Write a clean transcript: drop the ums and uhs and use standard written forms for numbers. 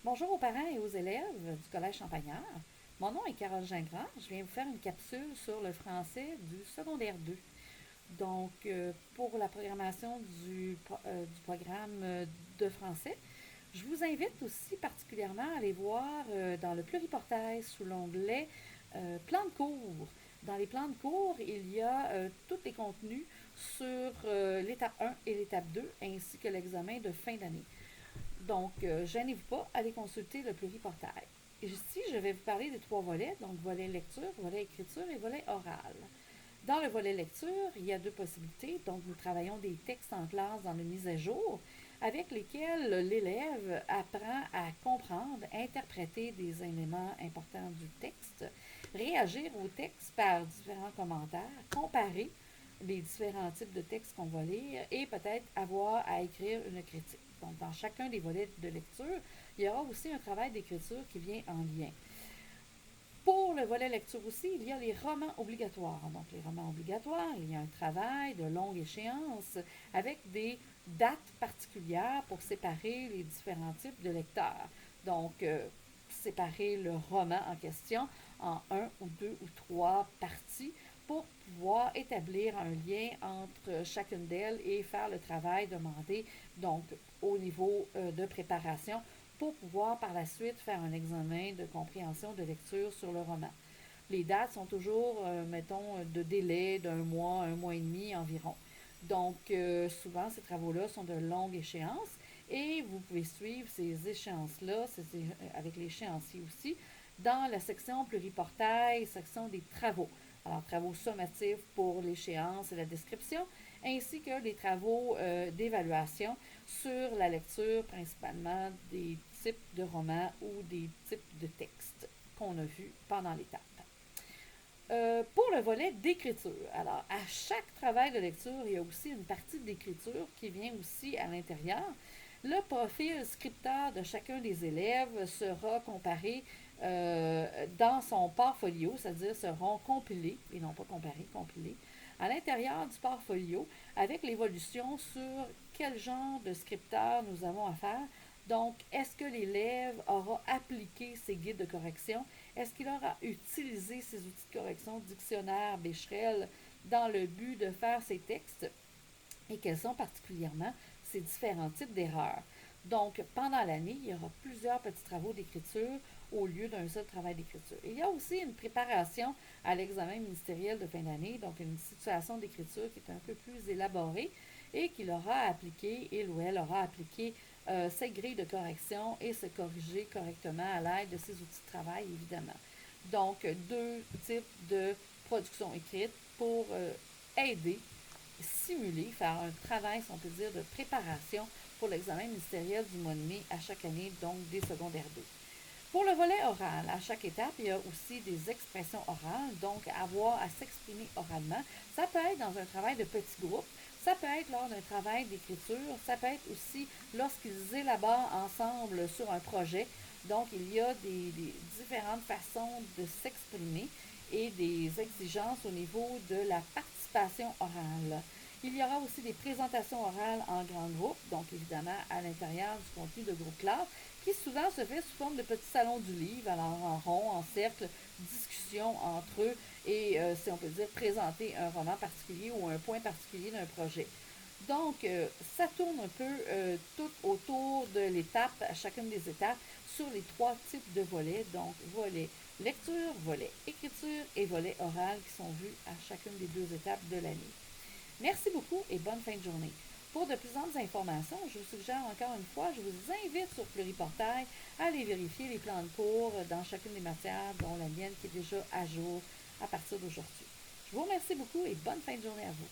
Bonjour aux parents et aux élèves du Collège Champagnard. Mon nom est Carole Gingras. Je viens vous faire une capsule sur le français du secondaire 2. Pour la programmation du programme de français, je vous invite aussi particulièrement à aller voir dans le pluriportail sous l'onglet Plans de cours. Dans les plans de cours, il y a tous les contenus sur l'étape 1 et l'étape 2, ainsi que l'examen de fin d'année. Gênez-vous pas, allez consulter le pluriportail. Ici, je vais vous parler des trois volets, donc volet lecture, volet écriture et volet oral. Dans le volet lecture, il y a deux possibilités. Donc, nous travaillons des textes en classe dans le mise à jour avec lesquels l'élève apprend à comprendre, interpréter des éléments importants du texte, réagir au texte par différents commentaires, comparer les différents types de textes qu'on va lire et peut-être avoir à écrire une critique. Donc, dans chacun des volets de lecture, il y aura aussi un travail d'écriture qui vient en lien. Pour le volet lecture aussi, il y a les romans obligatoires. Donc, les romans obligatoires, il y a un travail de longue échéance avec des dates particulières pour séparer les différents types de lecteurs. Séparer le roman en question en un ou deux ou trois parties pour pouvoir établir un lien entre chacune d'elles et faire le travail demandé donc au niveau de préparation pour pouvoir par la suite faire un examen de compréhension de lecture sur le roman. Les dates sont toujours, mettons, de délai un mois et demi environ. Souvent, ces travaux-là sont de longue échéance et vous pouvez suivre ces échéances-là, avec l'échéancier aussi, dans la section pluriportail, section des travaux. Alors, travaux sommatifs pour l'échéance et la description, ainsi que les travaux d'évaluation sur la lecture principalement des types de romans ou des types de textes qu'on a vus pendant l'étape. Pour le volet d'écriture, alors à chaque travail de lecture, il y a aussi une partie d'écriture qui vient aussi à l'intérieur. Le profil scripteur de chacun des élèves sera comparé dans son portfolio, c'est-à-dire seront compilés, et non pas comparés, compilés, à l'intérieur du portfolio avec l'évolution sur quel genre de scripteur nous avons à faire. Donc, est-ce que l'élève aura appliqué ses guides de correction? Est-ce qu'il aura utilisé ces outils de correction, dictionnaire, Becherel, dans le but de faire ses textes? Et quels sont particulièrement ces différents types d'erreurs? Donc, pendant l'année, il y aura plusieurs petits travaux d'écriture au lieu d'un seul travail d'écriture. Il y a aussi une préparation à l'examen ministériel de fin d'année, donc une situation d'écriture qui est un peu plus élaborée et qu'il aura appliqué, il ou elle aura appliqué ses grilles de correction et se corriger correctement à l'aide de ses outils de travail, évidemment. Donc, deux types de production écrite pour aider simuler, faire un travail, si on peut dire, de préparation pour l'examen ministériel du mois de mai à chaque année, donc des secondaires 2. Pour le volet oral, à chaque étape, il y a aussi des expressions orales, donc avoir à s'exprimer oralement. Ça peut être dans un travail de petit groupe, ça peut être lors d'un travail d'écriture, ça peut être aussi lorsqu'ils élaborent ensemble sur un projet. Donc, il y a des différentes façons de s'exprimer et des exigences au niveau de la participation orale. Il y aura aussi des présentations orales en grand groupe, donc évidemment à l'intérieur du contenu de groupe classe, qui souvent se fait sous forme de petits salons du livre, alors en rond, en cercle, discussion entre eux et, si on peut dire, présenter un roman particulier ou un point particulier d'un projet. Ça tourne un peu tout autour de l'étape, à chacune des étapes, sur les trois types de volets, donc volet lecture, volet écriture et volet oral qui sont vus à chacune des deux étapes de l'année. Merci beaucoup et bonne fin de journée. Pour de plus amples informations, je vous suggère encore une fois, je vous invite sur Pluriportail à aller vérifier les plans de cours dans chacune des matières, dont la mienne qui est déjà à jour à partir d'aujourd'hui. Je vous remercie beaucoup et bonne fin de journée à vous.